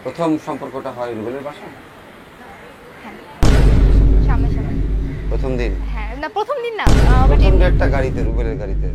প্রথম সম্পর্কটা হয় রুবেলের বাসায়? হ্যাঁ, সামনাসামনি। প্রথম দিন? হ্যাঁ, না প্রথম দিন না, প্রথম ডেটটা গাড়িতে, রুবেলের গাড়িতে?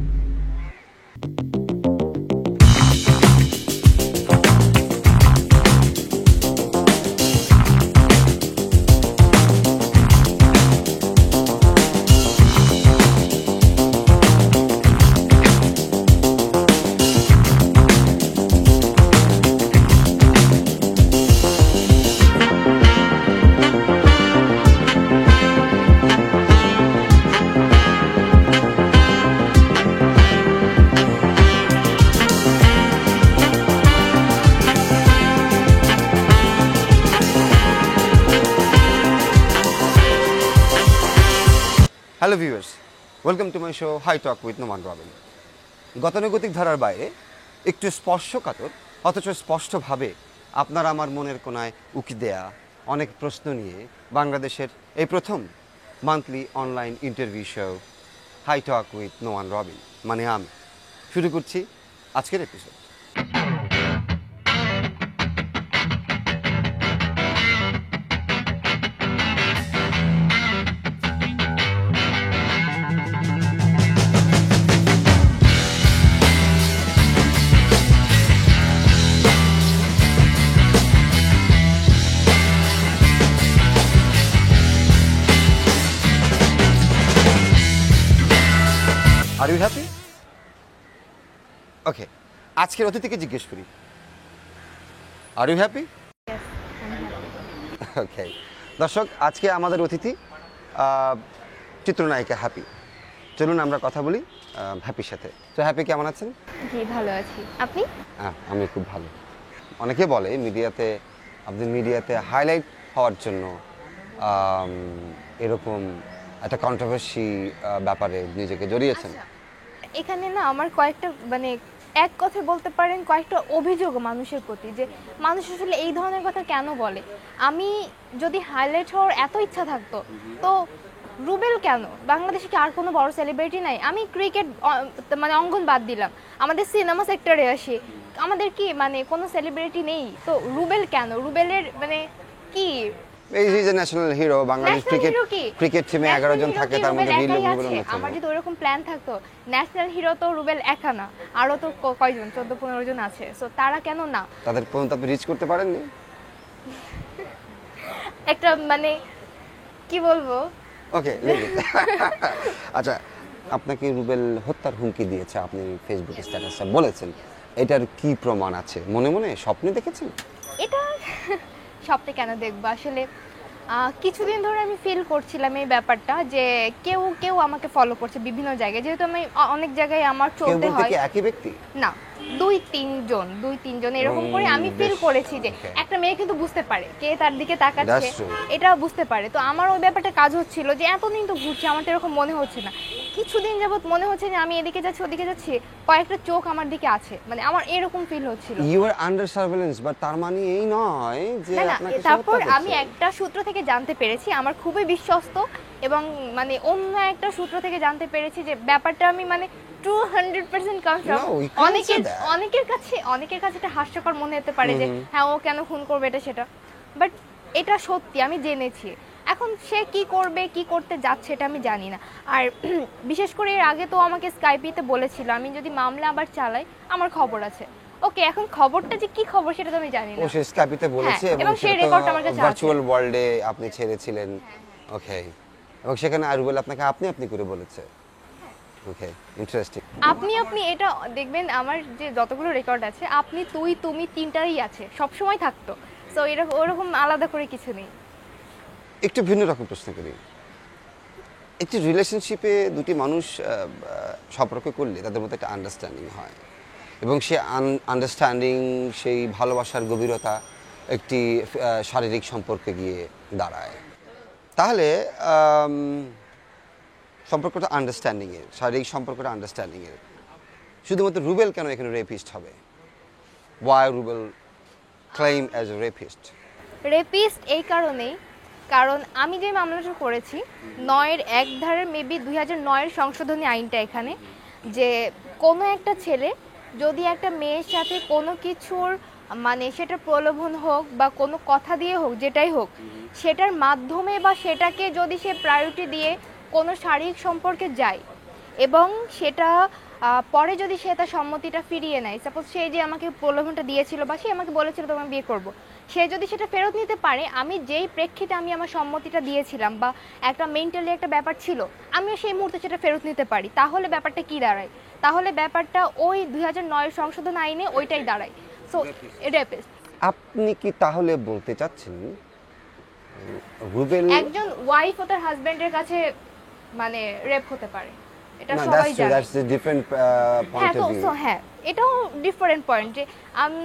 Hello viewers, welcome to my show hi talk with Noman Robin. গতানুগতিক ধারার বাইরে একটু স্পর্শকাতর অথচ স্পষ্টভাবে আপনার আমার মনের কোনায় উকি দেয়া অনেক প্রশ্ন নিয়ে বাংলাদেশের এই প্রথম monthly online interview show hi talk with Noman Robin, মানে আমি শুরু করছি আজকের episode. Are you happy? Okay, আজকের অতিথিকে জিজ্ঞেস করি, আর ইউ হ্যাপি? ওকে দর্শক, আজকে আমাদের অতিথি চিত্রনায়িকা হ্যাপি। চলুন আমরা কথা বলি হ্যাপির সাথে। তো হ্যাপি কেমন আছেন? জি ভালো আছি, আপনি? আমি খুব ভালো। অনেকে বলে মিডিয়াতে, আপনি মিডিয়াতে হাইলাইট হওয়ার জন্য এরকম একটা কন্ট্রোভার্সি ব্যাপারে নিজেকে জড়িয়েছেন। এখানে না আমার কয়েকটা মানে এক কথা বলতে পারেন কয়েকটা অভিযোগ মানুষের প্রতি, যে মানুষ আসলে এই ধরনের কথা কেন বলে। আমি যদি হাইলাইট হওয়ার এত ইচ্ছা থাকতো তো রুবেল কেন, বাংলাদেশে কি আর কোনো বড় সেলিব্রিটি নাই? আমি ক্রিকেট মানে অঙ্গন বাদ দিলাম, আমাদের সিনেমা সেক্টরে আসি, আমাদের কি মানে কোনো সেলিব্রিটি নেই? তো রুবেল কেন, রুবেলের মানে কি? এই যে ন্যাশনাল হিরো, বাংলাদেশ ক্রিকেট টিমে 11 জন থাকে, তার মধ্যে রুবেল অন্যতম। আমার যদি ওরকম প্ল্যান থাকতো, ন্যাশনাল হিরো তো রুবেল একা না, আরো তো কয়জন 14-15 জন আছে, সো তারা কেন না? তাদের পর্যন্ত আপনি রিচ করতে পারেননি? একটা মানে কি বলবো, ওকে আচ্ছা, আপনাকে রুবেল হত্যার হুমকি দিয়েছে, আপনি ফেসবুকে স্ট্যাটাসে বলেছেন, এটার কি প্রমাণ আছে? মনে মনে স্বপ্নে দেখেছেন? এটা স্বপ্নে কেন দেখবো আসলে? কিছুদিন ধরে আমি ফিল করছিলাম এই ব্যাপারটা, যে কেউ কেউ আমাকে ফলো করছে বিভিন্ন জায়গায়, যেহেতু আমি অনেক জায়গায় আমার চলতে হয়। একই ব্যক্তি না, 2-3 জন এরকম করে আমি ফিল করেছি যে একটা মেয়ে কিন্তু বুঝতে পারে কে তার দিকে তাকাচ্ছে, এটা বুঝতে পারে। তো আমার ওই ব্যাপারটা কাজ হচ্ছিল যে এতদিন তো ঘুরছি, আমার তো এরকম মনে হচ্ছে না, কিছুদিন যাবত মনে হচ্ছে যে আমি এদিকে যাচ্ছি ওদিকে যাচ্ছি, কয়েকটা চোখ আমার দিকে আছে, মানে আমার এরকম ফিল হচ্ছিল। You are under surveillance, but তার মানে এই নয় যে আপনাকে। তারপর আমি একটা সূত্র থেকে জানতে পেরেছি, আমার খুবই বিশ্বস্ত, এবং মানে অন্য একটা সূত্র থেকে জানতে পেরেছি যে ব্যাপারটা আমি মানে 200% কনফার্ম। অনেকের কাছে এটা হাস্যকর মনে হতে পারে যে হ্যাঁ ও কেন খুন করবে এটা সেটা, বাট এটা সত্যি, আমি জেনেছি। এখন সে কি করবে, কি করতে যাচ্ছে এটা আমি জানি না। আর বিশেষ করে এর আগে তো আমাকে স্কাইপিতে বলেছিল আমি যদি মামলা আবার চালাই আমার খবর আছে। ওকে, এখন খবরটা যে কি খবর সেটা তো আমি জানি না। ও সে স্কাইপিতে বলেছে, এবং সেই রেকর্ড আমার কাছে আছে, ভার্চুয়াল ওয়ার্ল্ডে আপনি ছেড়েছিলেন। ওকে, এবং সেখানে রুবেল আপনাকে আপনি আপনি করে বলেছে। ওকে, ইন্টারেস্টিং। আপনি এটা দেখবেন, আমার যে যতগুলো রেকর্ড আছে, আপনি তুই তুমি তিনটাই আছে, সব সময় থাকতো। সো এরকম ওরকম আলাদা করে কিছু নেই। একটু ভিন্ন রকম প্রশ্ন করি। একটি রিলেশনশিপে দুটি মানুষ সম্পর্ক করলে তাদের মধ্যে একটা আন্ডারস্ট্যান্ডিং হয়, এবং সে আন্ডারস্ট্যান্ডিং, সেই ভালোবাসার গভীরতা একটি শারীরিক সম্পর্কে গিয়ে দাঁড়ায়। তাহলে সম্পর্কটা আন্ডারস্ট্যান্ডিংয়ের, শারীরিক সম্পর্কটা আন্ডারস্ট্যান্ডিংয়ের, শুধুমাত্র রুবেল কেন এখানে রেপিস্ট হবে? Why Rubel claim as a rapist? Rapist এই কারণেই, কারণ আমি যে মামলাটা করেছি 9-1 ধারার মেবি 2009-এর সংশোধনী আইনটা এখানে, যে কোনো একটা ছেলে যদি একটা মেয়ের সাথে কোনো কিছুর মানে সেটা প্রলোভন হোক বা কোনো কথা দিয়ে হোক, যেটাই হোক, সেটার মাধ্যমে বা সেটাকে যদি সে প্রায়োরিটি দিয়ে কোনো শারীরিক সম্পর্কে যায় এবং সেটা পরে যদি সে তার সম্মতিটা ফিরিয়ে নেয়, সাপোজ সে যে আমাকে প্রলোভনটা দিয়েছিল বা সে আমাকে বলেছিল তোমাকে বিয়ে করব, সে যদি সেটা ফেরত নিতে পারে, আমি যেই প্রেক্ষিতে আমি আমার সম্মতিটা দিয়েছিলাম বা একটা মেন্টালি একটা ব্যাপার ছিল, আমিও সেই মুহূর্তে সেটা ফেরত নিতে পারি, তাহলে ব্যাপারটা কি দাঁড়ায়? তাহলে ব্যাপারটা ওই 2009 সংশোধন আইনে ওইটাই দাঁড়ায়। So rapist. আপনি কি তাহলে বলতে চাচ্ছেন রুবেল? একজন ওয়াইফ ও তার হাজবেন্ডের কাছে মানে রেপ হতে পারে, এটা না, সবাই জানে। দ্যাটস এ ডিফারেন্ট হ্যাঁ, পয়েন্ট তো অফ ভিউ। হ্যাঁ, এটাও ডিফারেন্ট পয়েন্ট যে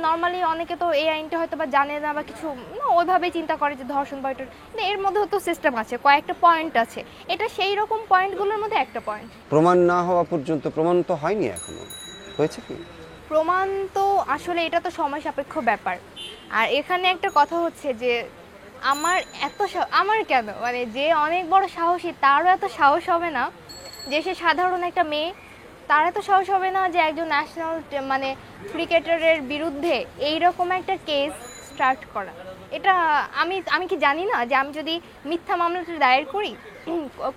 নর্মালি অনেকে তো এই আইনটা হয়তো বা জানে না বা কিছু না, ওইভাবেই চিন্তা করে যে ধর্ষণ বা এটা, কিন্তু এর মধ্যেও তো সিস্টেম আছে, কয়েকটা পয়েন্ট আছে, এটা সেই রকম পয়েন্টগুলোর মধ্যে একটা পয়েন্ট। প্রমাণ না হওয়া পর্যন্ত, প্রমাণ তো হয়নি এখনো, হয়েছে কি? প্রমাণ তো আসলে এটা তো সময় সাপেক্ষ ব্যাপার। আর এখানে একটা কথা হচ্ছে যে আমার আমার কেন, মানে যে অনেক বড় সাহসী তারও এত সাহস হবে না, যে সে সাধারণ একটা মেয়ে তার এত সাহস হবে না যে একজন ন্যাশনাল মানে ক্রিকেটারের বিরুদ্ধে এইরকম একটা কেস স্টার্ট করা। এটা আমি আমি কি জানি না যে আমি যদি মিথ্যা মামলাটা দায়ের করি,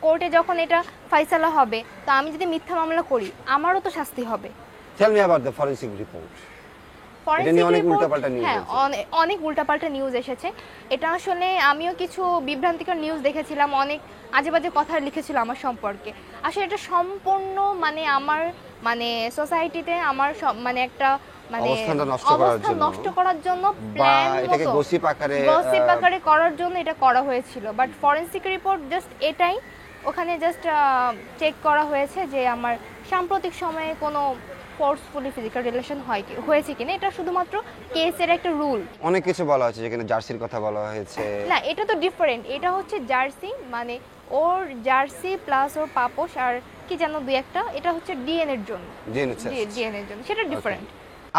কোর্টে যখন এটা ফয়সালা হবে, তো আমি যদি মিথ্যা মামলা করি আমারও তো শাস্তি হবে। Tell me about the forensic report. এটা নিয়ে অনেক উল্টাপাল্টা নিউজ হ্যাঁ, হয়েছে। অনেক উল্টাপাল্টা নিউজ এসেছে। এটা আসলে আমিও কিছু বিভ্রান্তিকর নিউজ দেখেছিলাম, অনেক আজে বাজে কথা লিখেছিল আমার সম্পর্কে। আসলে এটা সম্পূর্ণ মানে আমার মানে সোসাইটিতে আমার মানে একটা মানে অবস্থানটা অবস্থান নষ্ট করার জন্য বা প্ল্যান এটাকে মতো গসিপ আকারে গসিপ আকারে করার জন্য এটা করা হয়েছিল। বাট ফরেনসিক রিপোর্ট জাস্ট এটাই, ওখানে জাস্ট চেক করা হয়েছে যে আমার সাম্প্রতিক সময়ে কোনো ফোর্সফুলি ফিজিক্যাল রিলেশন হয়েছে কিনা, এটা শুধুমাত্র কেসের একটা রুল। অনেক কিছু বলা হয়েছে, যেখানে জার্সির কথা বলা হয়েছে। না, এটা তো ডিফারেন্ট, এটা হচ্ছে জার্সি, মানে ওর জার্সি প্লাস ওর পাপোশ আর কি যেন দুই একটা, এটা হচ্ছে ডিএনএ এর জন্য, ডিএনএ এর জন্য, সেটা ডিফারেন্ট।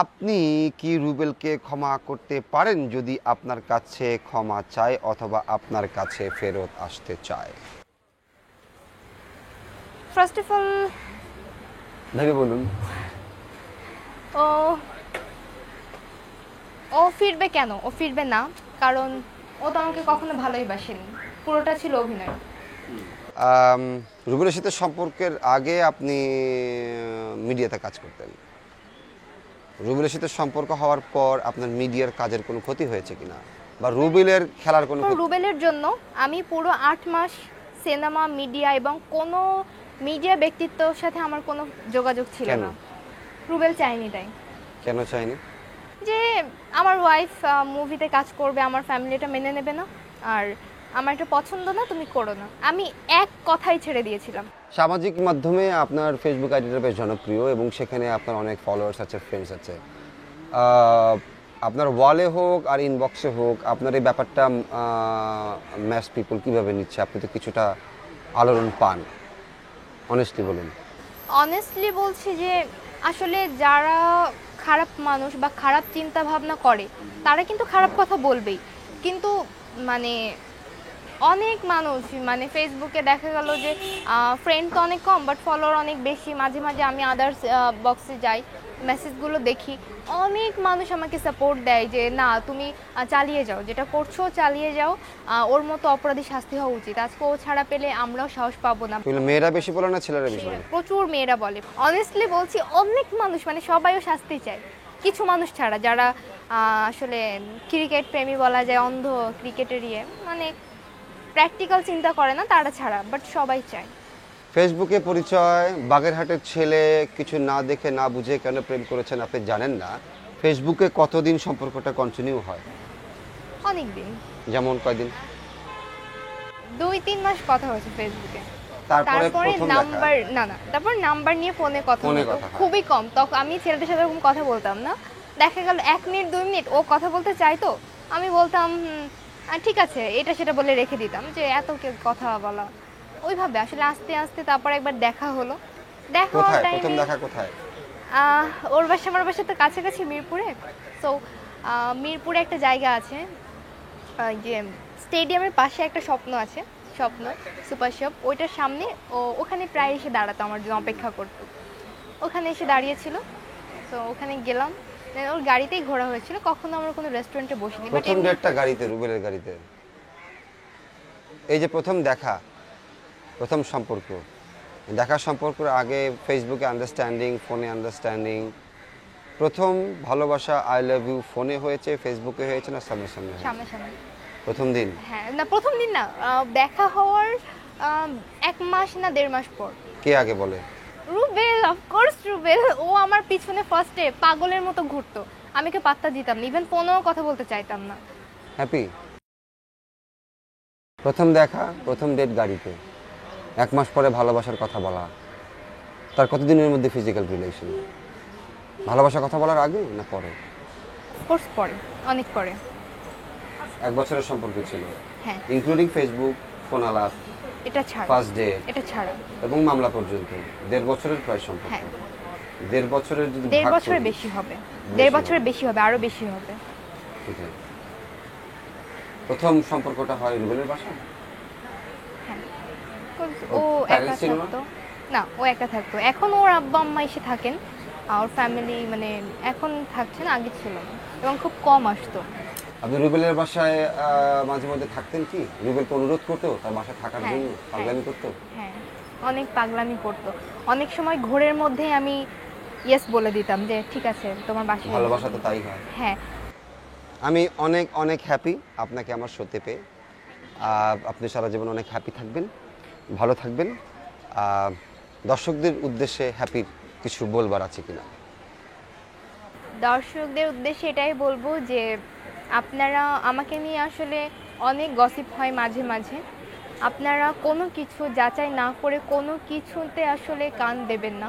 আপনি কি রুবেলকে ক্ষমা করতে পারেন যদি আপনার কাছে ক্ষমা চায় অথবা আপনার কাছে ফেরত আসতে চায়? ফার্স্ট অফ অল ভেবে বলুন। ও ও ফিরবে কেন? ও ফিরবে না, কারণ ও তো আমাকে কখনো ভালোই বাসেনি, পুরোটা ছিল অভিনয়। রুবেলের সাথে সম্পর্কের আগে আপনি মিডিয়াতে কাজ করতেন। রুবেলের সাথে সম্পর্ক হওয়ার পর আপনার মিডিয়ার কাজের কোনো ক্ষতি হয়েছে কিনা, বা রুবেলের খেলার কোনো তো রুবেলের জন্য আমি পুরো 8 মাস সিনেমা, মিডিয়া এবং কোনো মিডিয়া ব্যক্তিত্বের সাথে আমার কোনো যোগাযোগ ছিল কেন? না। রুবেল চাইনি তাই। কেন চাইনি? যে আমার ওয়াইফ মুভিতে কাজ করবে, আমার ফ্যামিলিটা মেনে নেবে না, আর আমার এটা পছন্দ না, তুমি করো না, আমি এক কথাই ছেড়ে দিয়েছিলাম। সামাজিক মাধ্যমে আপনার ফেসবুক আইডিটা বেশ জনপ্রিয় এবং সেখানে আপনার অনেক ফলোয়ার্স আছে, ফ্রেন্ডস আছে। আপনার ওয়ালে হোক আর ইনবক্সে হোক, আপনার এই ব্যাপারটা ম্যাস পিপল কীভাবে নিচ্ছে? আপনি তো কিছুটা আলোড়ন পান, অনেস্টলি বলুন। অনেস্টলি বলছি যে আসলে যারা খারাপ মানুষ বা খারাপ চিন্তা ভাবনা করে তারা কিন্তু খারাপ কথা বলবেই, কিন্তু মানে অনেক মানুষ মানে ফেসবুকে দেখা গেল যে ফ্রেন্ড তো অনেক কম বাট ফলোয়ার অনেক বেশি। মাঝে মাঝে আমি আদার্স বক্সে যাই, মেসেজগুলো দেখি, অনেক মানুষ আমাকে সাপোর্ট দেয় যে না তুমি চালিয়ে যাও, যেটা করছো চালিয়ে যাও, ওর মতো অপরাধী শাস্তি হওয়া উচিত, আজকে ও ছাড়া পেলে আমরাও সাহস পাবো না। এগুলো মেয়েরা বেশি বলে না ছেলেরা বেশি বলে? প্রচুর মেয়েরা বলে। অনেস্টলি বলছি অনেক মানুষ, মানে সবাইও শাস্তি চায়, কিছু মানুষ ছাড়া যারা আসলে ক্রিকেট প্রেমী বলা যায়, অন্ধ ক্রিকেটের মানে প্র্যাকটিক্যাল চিন্তা করে না তারা ছাড়া, বাট সবাই চায়। ফেসবুকে পরিচয়, বাগেরহাটের ছেলে, কিছু না দেখে না বুঝে কেন প্রেম করেছেন আপনি জানেন না। ফেসবুকে কতদিন সম্পর্কটা কন্টিনিউ হয়? অনেক দিন, যেমন কয়দিন? 2-3 মাস কথা হয়েছে ফেসবুকে, তারপরে তারপরে প্রথম নাম্বার দেখা? না, তারপর নাম্বার নিয়ে ফোনে কথা ফোনে হতো, কথা হয়। খুবই কম। তখন আমি ছেলেদের সাথে এরকম কথা বলতাম না, দেখা গেল 1 মিনিট 2 মিনিট ও কথা বলতে চাইতো, আমি বলতাম ঠিক আছে, এটা সেটা বলে রেখে দিতাম, যে এত কথা বলা ওইভাবে। আসলে আস্তে আস্তে তারপর একবার দেখা হলো, দেখা হওয়ার কোথায় প্রথম টাইমে দেখা কোথায়? ওর বাসা আমার বাসা তো কাছাকাছি, মিরপুরে। সো মিরপুরে একটা জায়গা আছে, যে স্টেডিয়ামের পাশে একটা স্বপ্ন আছে, স্বপ্ন সুপার শপ, ওইটার সামনে ওখানে প্রায় এসে দাঁড়াতো, আমার জন্য অপেক্ষা করতো, ওখানে এসে দাঁড়িয়েছিল। তো ওখানে গেলাম, Then ওর গাড়িতেই ঘোরা হয়েছিল, কখনো আমরা কোনো রেস্টুরেন্টে বসিনি। বাট প্রথম ডেটটা গাড়িতে, রুবেলের গাড়িতে। এই যে প্রথম দেখা, প্রথম সম্পর্ক, দেখার সম্পর্কের আগে ফেসবুকে আন্ডারস্ট্যান্ডিং, ফোনে আন্ডারস্ট্যান্ডিং, প্রথম ভালোবাসা আই লাভ ইউ ফোনে হয়েছে, ফেসবুকে হয়েছে না সামনাসামনি হয়েছে? সামনাসামনি। প্রথম দিন? হ্যাঁ, না প্রথম দিন না, দেখা হওয়ার 1 মাস না 1.5 মাস পর। কে আগে বলে? রুবেল, অফকোর্স রুবেল। ও আমার পিছনে ফার্স্টে পাগলের মতো ঘুরতো, আমি ওকে পাত্তা দিতাম না, ইভেন ফোনেও কথা বলতে চাইতাম না। হ্যাপি? প্রথম দেখা, প্রথম ডেট গাড়িতে, 1 মাস পরে ভালোবাসার কথা বলা, তার কতদিনের মধ্যে ফিজিক্যাল রিলেশন? ভালোবাসার কথা বলার আগে না পরে? কোর্স পরে, অনেক পরে। 1 বছরের সম্পর্ক ছিল, হ্যাঁ, ইনক্লুডিং ফেসবুক, ফোন আলাপ, এটা ছাড়া, ফার্স্ট ডে এটা ছাড়া। এবং মামলা পর্যন্ত 1.5 বছরের প্রায় সম্পর্ক। হ্যাঁ, 1.5 বছরের যদি 1.5 ভাগ বছরের করি, বেশি হবে, বেশি 1.5 বছরের হবে। বেশি হবে, আরো বেশি হবে। সেটাই। প্রথম সম্পর্কটা হয় রুবেলের বাসায়? হ্যাঁ, 'cause ও ওর একা parents ছিল না? থাকতো। না, ও একা থাকতো। এখন ওর আব্বা আম্মা এসে থাকেন, আর ওর ফ্যামিলি মানে এখন থাকছে না, আগে ছিল না, এবং খুব কম আসতো। আপনি রুবেলের বাসায় মাঝে মধ্যে থাকতেন কি? রুবেলকে অনুরোধ করতো তার বাসায় থাকার হ্যাঁ, জন্য? পাগলামি করতো? হ্যাঁ, অনেক পাগলামি করতো। অনেক সময় ঘোরের মধ্যেই আমি ইয়েস বলে দিতাম যে ঠিক আছে তোমার বাসায়। ভালোবাসা তো তাই হয়। হ্যাঁ, আমি অনেক অনেক হ্যাপি আপনাকে আমার শোতে পেয়ে। আপনি সারা জীবন অনেক হ্যাপি থাকবেন, ভালো থাকবেন। দর্শকদের উদ্দেশ্যে হ্যাপির কিছু বলবার আছে কিনা? দর্শকদের উদ্দেশ্যে এটাই বলবো যে আপনারা আমাকে নিয়ে আসলে অনেক গসিপ হয় মাঝে মাঝে, আপনারা কোনো কিছু যাচাই না করে কোনো কিছুতে আসলে কান দেবেন না।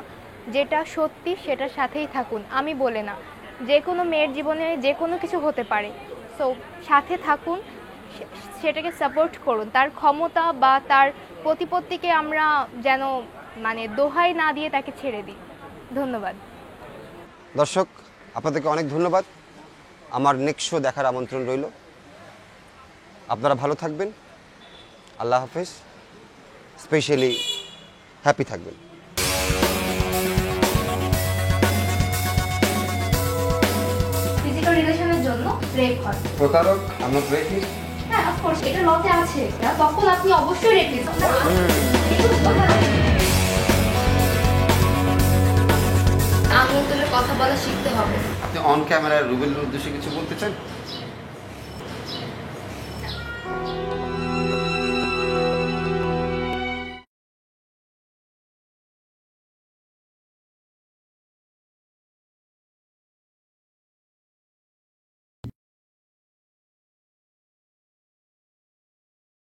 যেটা সত্যি সেটার সাথেই থাকুন, আমি বলে না, যে কোনো মেয়ের জীবনে যে কোনো কিছু হতে পারে, সো সাথে থাকুন, সেটাকে সাপোর্ট করুন। তার ক্ষমতা বা তার প্রতিপত্তিকে আমরা যেন মানে দোহাই না দিয়ে তাকে ছেড়ে দিই। ধন্যবাদ। দর্শক, আপনাদেরকে অনেক ধন্যবাদ। আমার নেক্সট শো দেখার আমন্ত্রণ রইল। আপনারা ভালো থাকবেন, আল্লাহ হাফেজ। স্পেশালি হ্যাপি থাকবেন। ফিজিক্যাল রিলেশনের জন্য রেপ হয়। প্রতারক আমরা ব্রেকি। হ্যাঁ, অফকোর্স এটা লতে আছে, তখন আপনি অবশ্যই রেপিস্ট। আঙুল তুলে কথা বলা শিখতে হবে। আপনি অন ক্যামেরায় রুবেলের উদ্দেশ্যে কিছু বলতে চান?